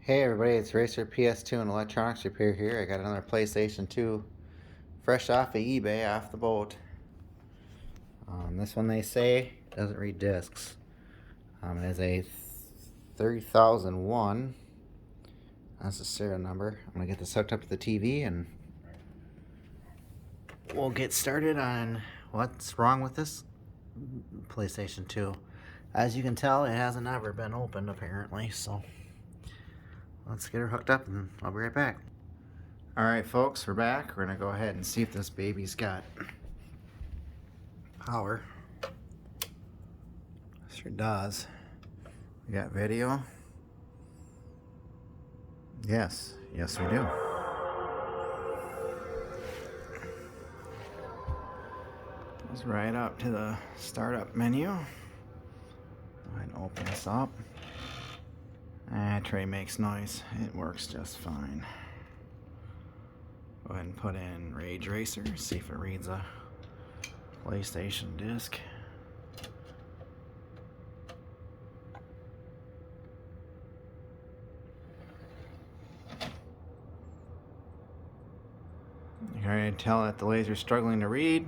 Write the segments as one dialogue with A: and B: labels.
A: Hey everybody, it's Racer PS2 and Electronics Repair here. I got another PlayStation 2 fresh off of eBay, off the boat. This one they say doesn't read discs. It is a 30,001. That's the serial number. I'm going to get this hooked up to the TV and we'll get started on what's wrong with this PlayStation 2. As you can tell, it hasn't ever been opened apparently, so let's get her hooked up and I'll be right back. Alright folks, we're back. We're going to go ahead and see if this baby's got power. Sure does. We got video. Yes we do. Goes right up to the startup menu. Go ahead and open this up. Tray makes noise. It works just fine. Go ahead and put in Rage Racer, see if it reads a PlayStation disc. You can already tell that the laser's struggling to read.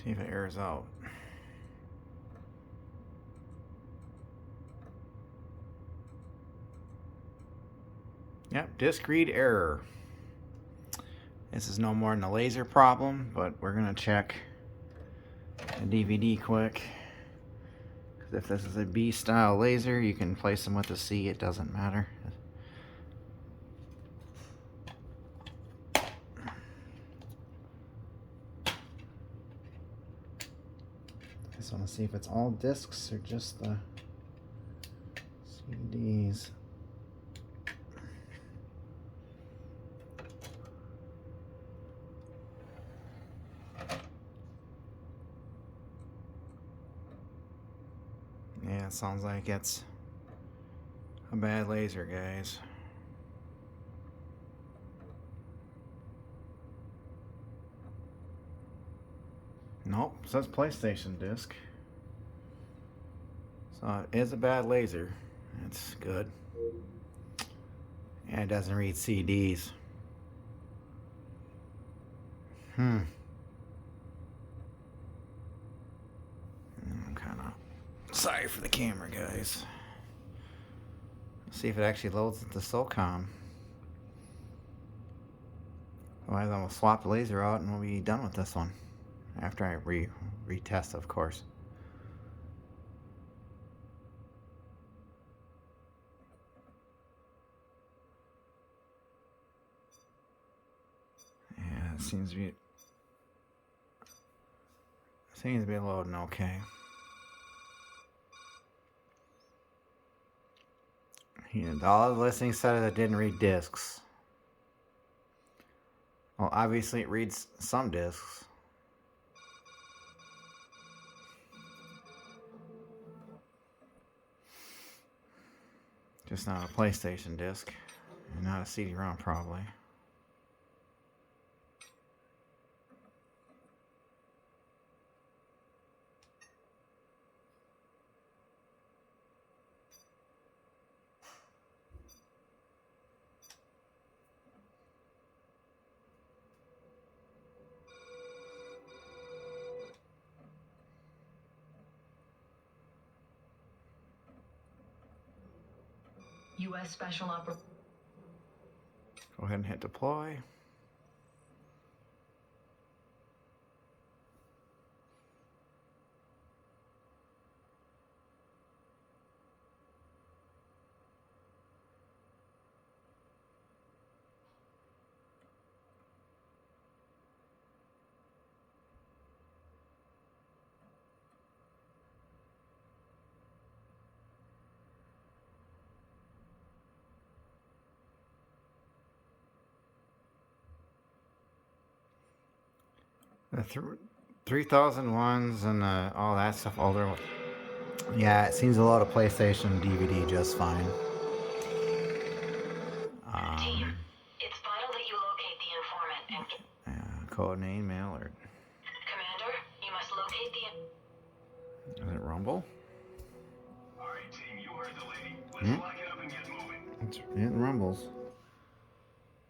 A: See if it errors out. Yep, disk read error. This is no more than a laser problem, but we're gonna check the DVD quick. Because if this is a B style laser, you can place them with a C, it doesn't matter. Just want to see if it's all discs or just the CDs. Yeah, it sounds like it's a bad laser, guys. Nope, it says PlayStation disc. So it is a bad laser. That's good. And it doesn't read CDs. I'm kind of sorry for the camera, guys. Let's see if it actually loads the SOCOM. Otherwise, I'm gonna swap the laser out and we'll be done with this one. After I retest, of course. Yeah, it seems to be loading okay. All the listings said that it didn't read discs. Well, obviously it reads some discs. Just not a PlayStation disc, and not a CD-ROM probably.
B: U.S. Special Operation.
A: Go ahead and hit deploy. The 3001s and all that stuff older. Yeah, it seems to load a PlayStation DVD just fine. Code name mail alert.
B: Commander, you must locate the...
A: Is it Rumble?
C: Alright, team, you heard the lady. Let's lock it up and get moving.
A: It rumbles.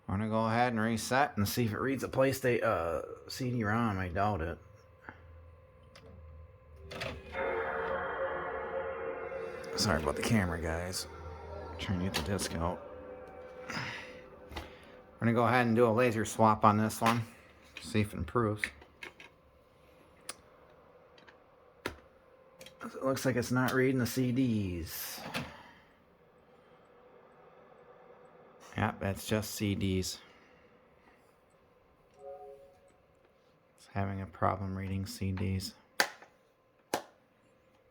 A: I'm gonna go ahead and reset and see if it reads a PlayStation CD-ROM. I doubt it. Sorry about the camera, guys. Trying to get the disc out. We're gonna go ahead and do a laser swap on this one. See if it improves. It looks like it's not reading the CDs. Yep, that's just CDs. It's having a problem reading CDs.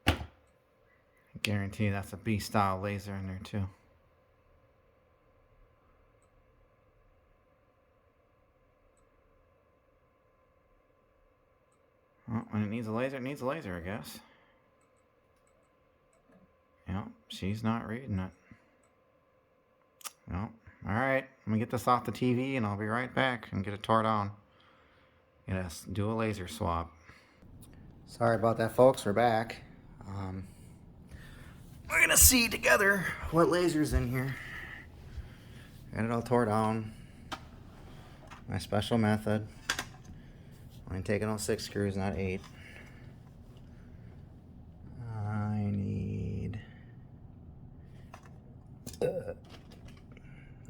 A: I guarantee that's a B-style laser in there too. Well, when it needs a laser, I guess. Yep, she's not reading it. Nope. Alright, let me get this off the TV and I'll be right back and get it tore down. Yes, do a laser swap. Sorry about that, folks. We're back. We're gonna see together what laser's in here. Got it all tore down. My special method. I'm taking all 6 screws, not 8. I need...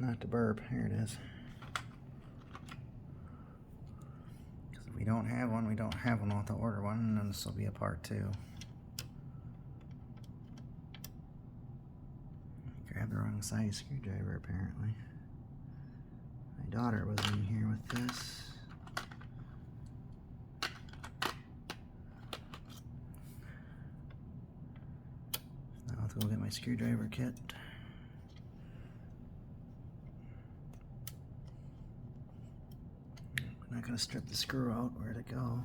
A: not to burp. Here it is. Because if we don't have one, we don't have one. We'll have to order one, and then this will be a part 2. Grabbed the wrong size screwdriver, apparently. My daughter was in here with this. Now I'll have to go get my screwdriver kit. I'm not going to strip the screw out. Where'd it go?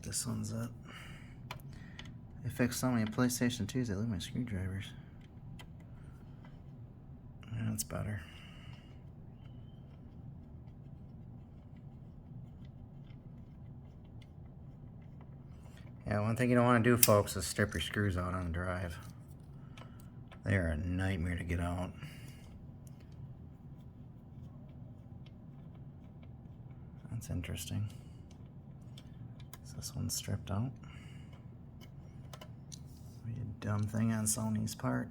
A: This one's up. They fixed so many PlayStation 2s, they leave my screwdrivers. Yeah, that's better. Yeah, one thing you don't want to do, folks, is strip your screws out on the drive. They are a nightmare to get out. That's interesting. So this one's stripped out. Be a dumb thing on Sony's part.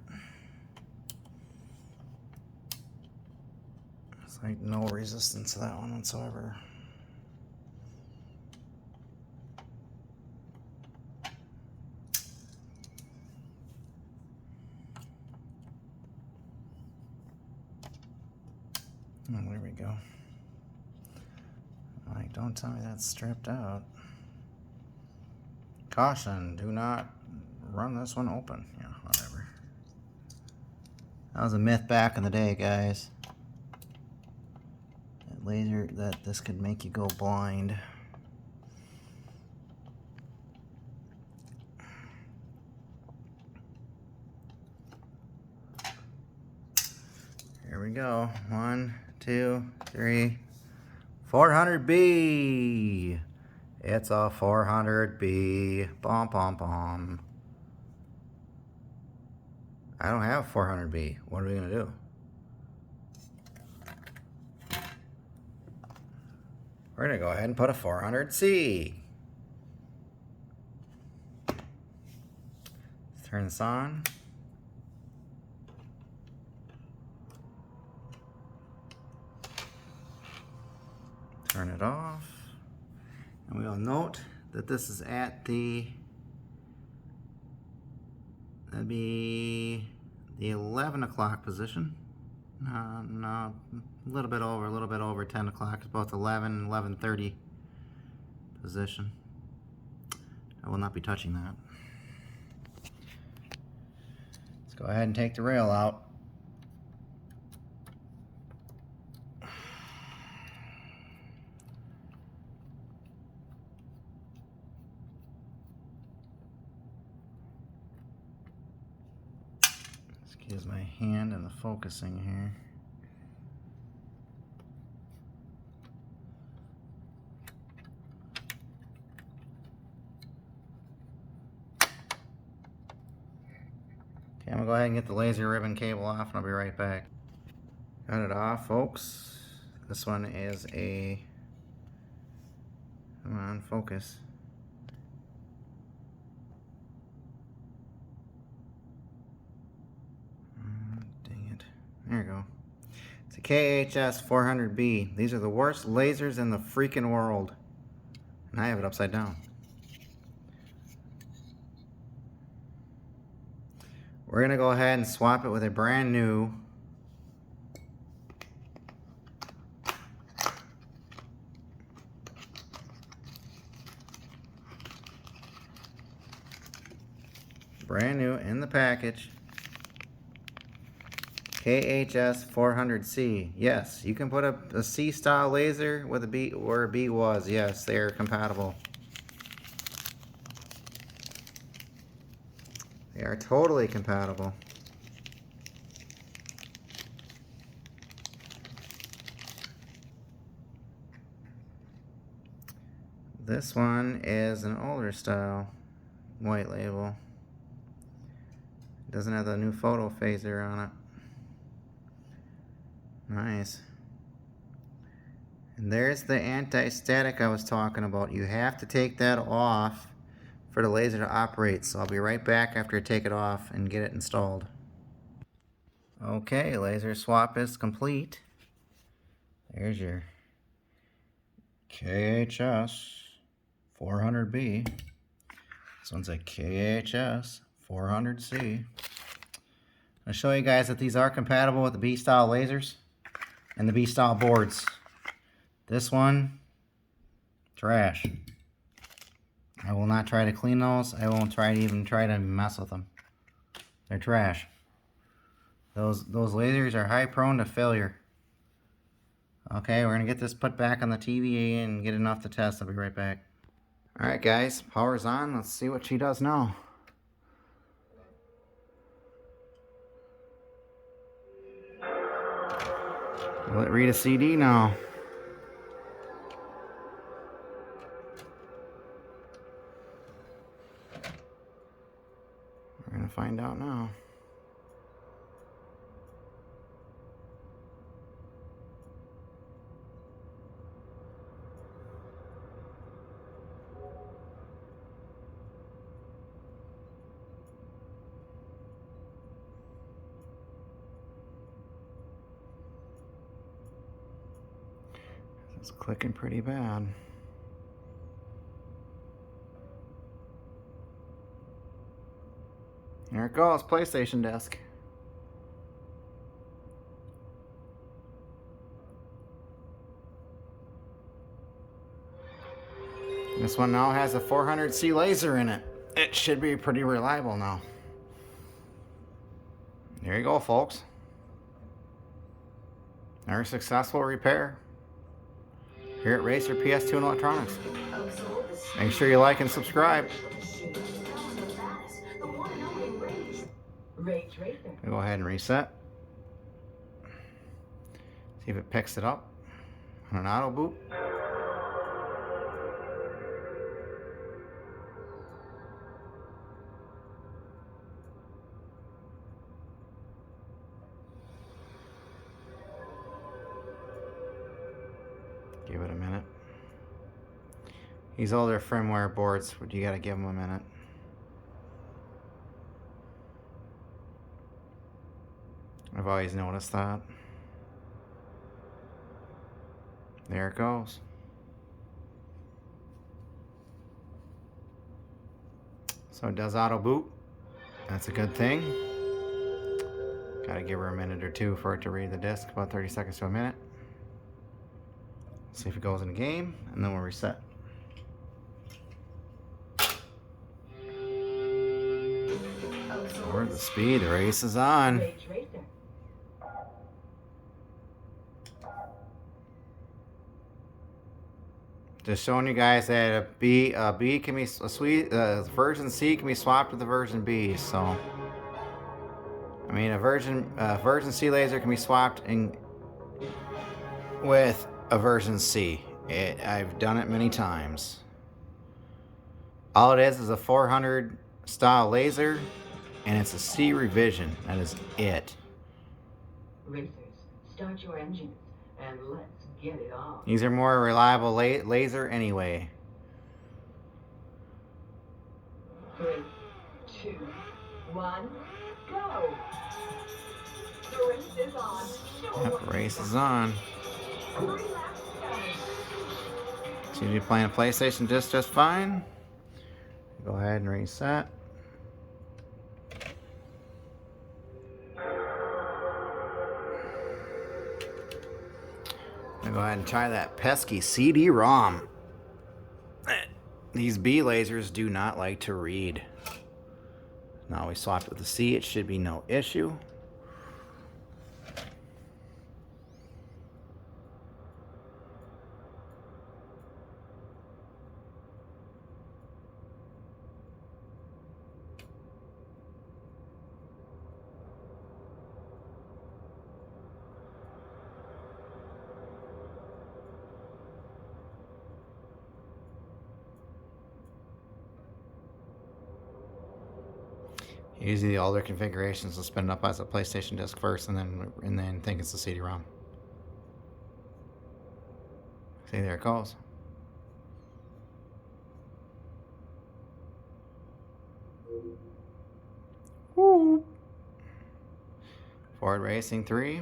A: It's like no resistance to that one whatsoever. Oh, there we go. Like, don't tell me that's stripped out. Caution, do not run this one open. Yeah, whatever. That was a myth back in the day, guys. That laser, that this could make you go blind. Here we go. 1, 2, 3, 400B. It's a 400B. Bom, bom, bom. I don't have 400B. What are we going to do? We're going to go ahead and put a 400C. Let's turn this on. Turn it off. And we'll note that this is at that'd be the 11 o'clock position. No, a little bit over 10 o'clock. It's both 11:30 position. I will not be touching that. Let's go ahead and take the rail out. Excuse my hand and the focusing here. Okay, I'm gonna go ahead and get the laser ribbon cable off and I'll be right back. Got it off, folks. This one is a, come on, focus. Dang it. There you go. It's a KHS 400B. These are the worst lasers in the freaking world. And I have it upside down. We're gonna go ahead and swap it with a brand new in the package KHS 400C. Yes, you can put a C style laser with a B where a B was. Yes, they are compatible. They are totally compatible. This one is an older style white label. It doesn't have the new photo phaser on it. Nice. And there's the anti-static I was talking about. You have to take that off for the laser to operate. So I'll be right back after I take it off and get it installed. Okay, laser swap is complete. There's your KHS 400B. This one's a KHS 400C. I'll show you guys that these are compatible with the B-style lasers and the B-style boards. This one, trash. I will not try to clean those. I won't even try to mess with them. They're trash. Those lasers are high prone to failure. Okay, we're gonna get this put back on the TV and get enough to test. I'll be right back. Alright guys, power's on. Let's see what she does now. Will it read a CD now? We're gonna find out now. It's clicking pretty bad. There it goes, PlayStation disc. This one now has a 400C laser in it. It should be pretty reliable now. There you go, folks. Our successful repair here at Racer PS2 and Electronics. Make sure you like and subscribe. Go ahead and reset. See if it picks it up on an auto boot. Give it a minute. These older firmware boards, you gotta give them a minute. I've always noticed that. There it goes. So it does auto boot. That's a good thing. Gotta give her a minute or two for it to read the disc, about 30 seconds to a minute. See if it goes in the game, and then we'll reset. Or the speed, the race is on. Just showing you guys that a B can be version C can be swapped with the version B. So, I mean, a version C laser can be swapped with a version C. I've done it many times. All it is a 400 style laser and it's a C revision. That is it.
D: Racers, start your engines and let's get it on.
A: These are more reliable laser anyway.
D: 3, 2, 1, go! The race is on.
A: Yep, race is on.
D: 3 laps done.
A: Seems to be playing a PlayStation just fine. Go ahead and reset. I'll go ahead and try that pesky CD-ROM. These B lasers do not like to read. Now we swapped with the C, it should be no issue. Usually the older configurations will spin it up as a PlayStation disc first and then think it's a CD-ROM. See, there it goes. Woo. Ford Racing 3.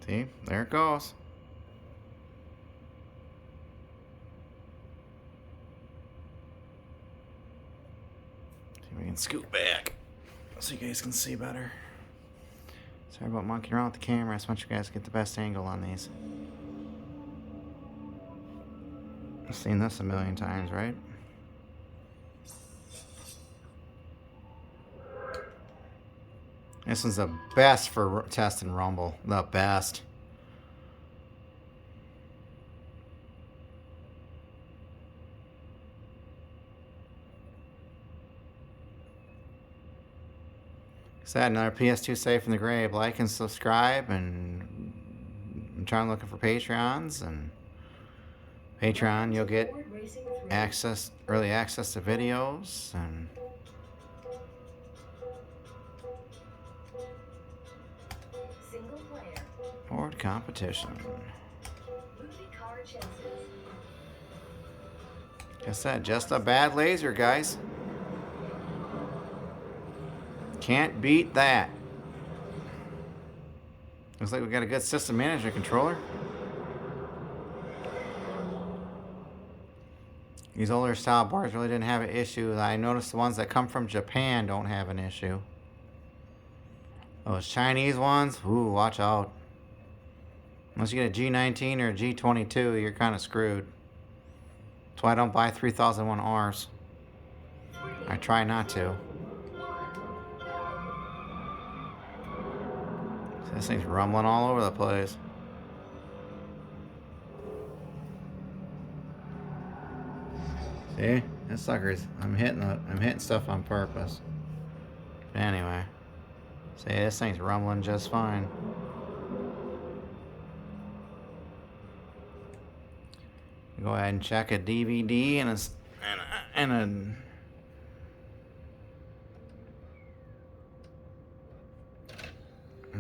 A: See, there it goes. We can scoot back so you guys can see better. Sorry about monkeying around with the camera. I just want you guys to get the best angle on these. I've seen this a million times, right? This one's the best for testing rumble. The best. Sad, another PS2 safe from the grave. Like and subscribe, and I'm trying looking for Patreons, and Patreon you'll get early access to videos and
E: Single player.
A: board competition.
E: Movie car chances.
A: Like I said, just a bad laser, guys. Can't beat that. Looks like we got a good system manager controller. These older style boards really didn't have an issue. I noticed the ones that come from Japan don't have an issue. Those Chinese ones, ooh, watch out. Unless you get a G19 or a G22, you're kind of screwed. That's why I don't buy 3001Rs. I try not to. This thing's rumbling all over the place. See? That sucker's I'm hitting stuff on purpose. Anyway. See, this thing's rumbling just fine. Go ahead and check a DVD and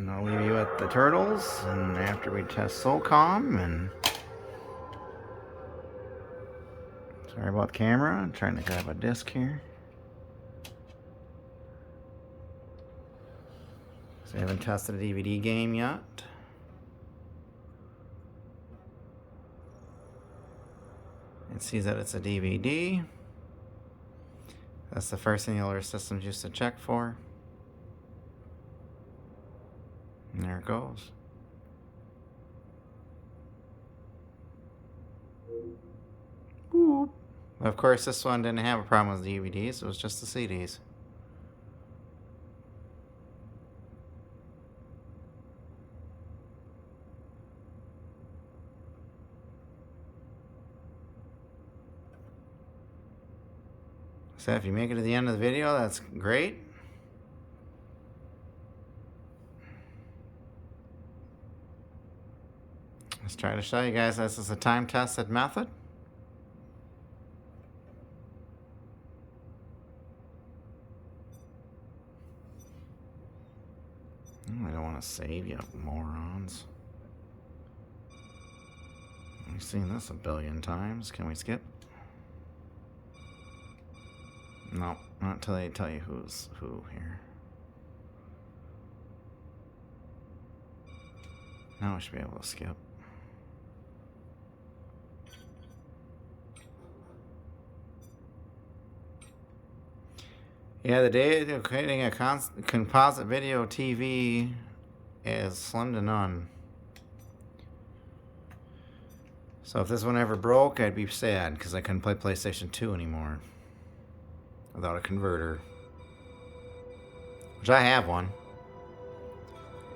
A: I'll leave you at the turtles, and after we test SOCOM, and sorry about the camera, I'm trying to grab a disc here. So I haven't tested a DVD game yet. It sees that it's a DVD. That's the first thing the older systems used to check for. And there it goes. Boop. Of course, this one didn't have a problem with DVDs. It was just the CDs. So if you make it to the end of the video, that's great. Let's try to show you guys this is a time-tested method. I don't want to save you, morons. We've seen this a billion times. Can we skip? No, not until they tell you who's who here. Now we should be able to skip. Yeah, the day of creating a composite video TV is slim to none. So if this one ever broke, I'd be sad because I couldn't play PlayStation 2 anymore without a converter. Which I have one.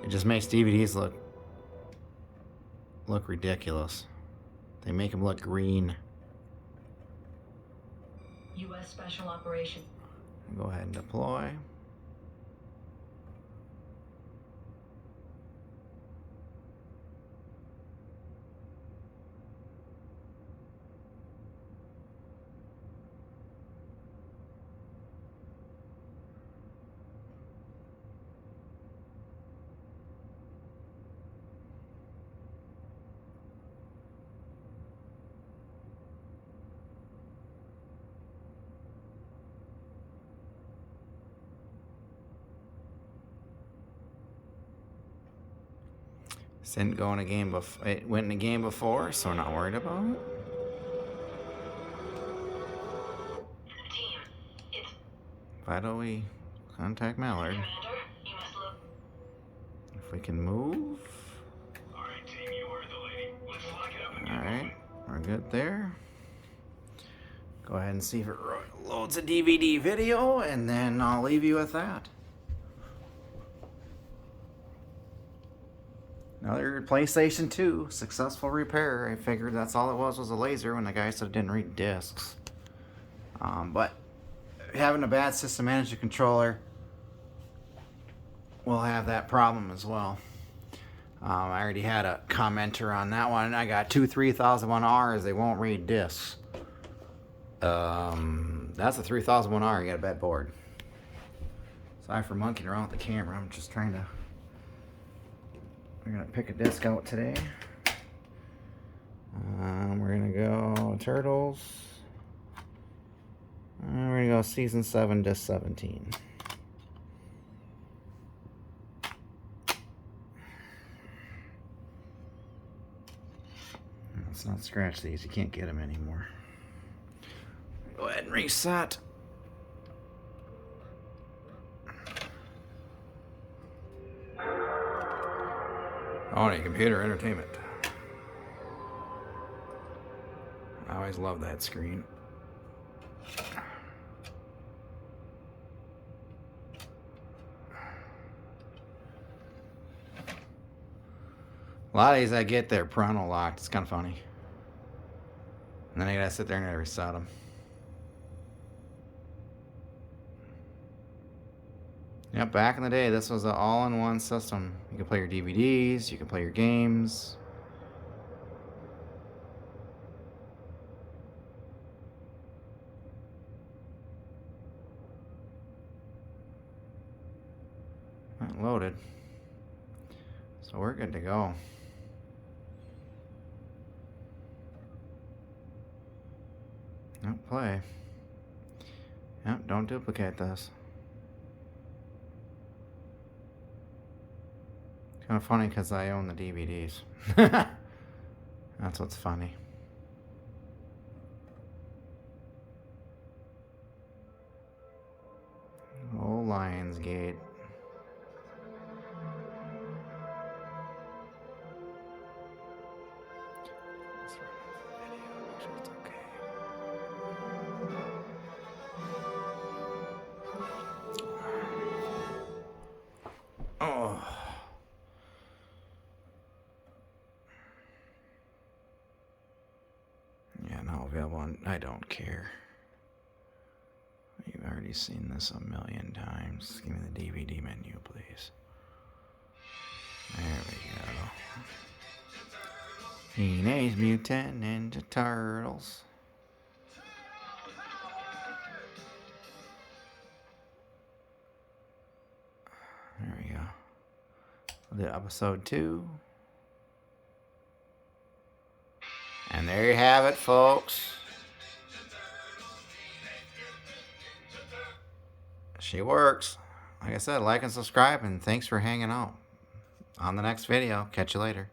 A: It just makes DVDs look ridiculous. They make them look green.
B: U.S. Special Operation.
A: Go ahead and deploy. This didn't go in a game before. It went in a game before, so we're not worried about it.
B: Team, it's
A: Why don't we contact Mallard?
B: Commander. You must look.
A: If we can move.
C: Alright, team, you heard the lady. Let's lock it up and get
A: Alright, we're good there. Go ahead and see if it loads a DVD video, and then I'll leave you with that. Another PlayStation 2 successful repair. I figured that's all it was a laser when the guy said it didn't read discs. But having a bad system manager controller will have that problem as well. I already had a commenter on that one. I got two 3001Rs. They won't read discs. That's a 3001R. You got a bad board. Sorry for monkeying around with the camera. I'm just trying to. We're gonna pick a disc out today. We're gonna go Turtles. We're gonna go Season 7, Disc 17. Let's not scratch these. You can't get them anymore. Go ahead and reset. On a computer entertainment. I always love that screen. A lot of these I get their parental locked. It's kind of funny. And then I gotta sit there and I reset them. Yep, back in the day, this was an all-in-one system. You can play your DVDs, you can play your games. Not loaded. So we're good to go. Yep, play. Yep, don't duplicate this. Kind of funny because I own the DVDs. That's what's funny. Oh, Lionsgate. Oh. Yeah, not available on. I don't care. You've already seen this a million times. Give me the DVD menu, please. There we go. Teenage Mutant Ninja Turtles. There we go. We'll do episode 2. And there you have it, folks. She works. Like I said, like and subscribe, and thanks for hanging out. On the next video. Catch you later.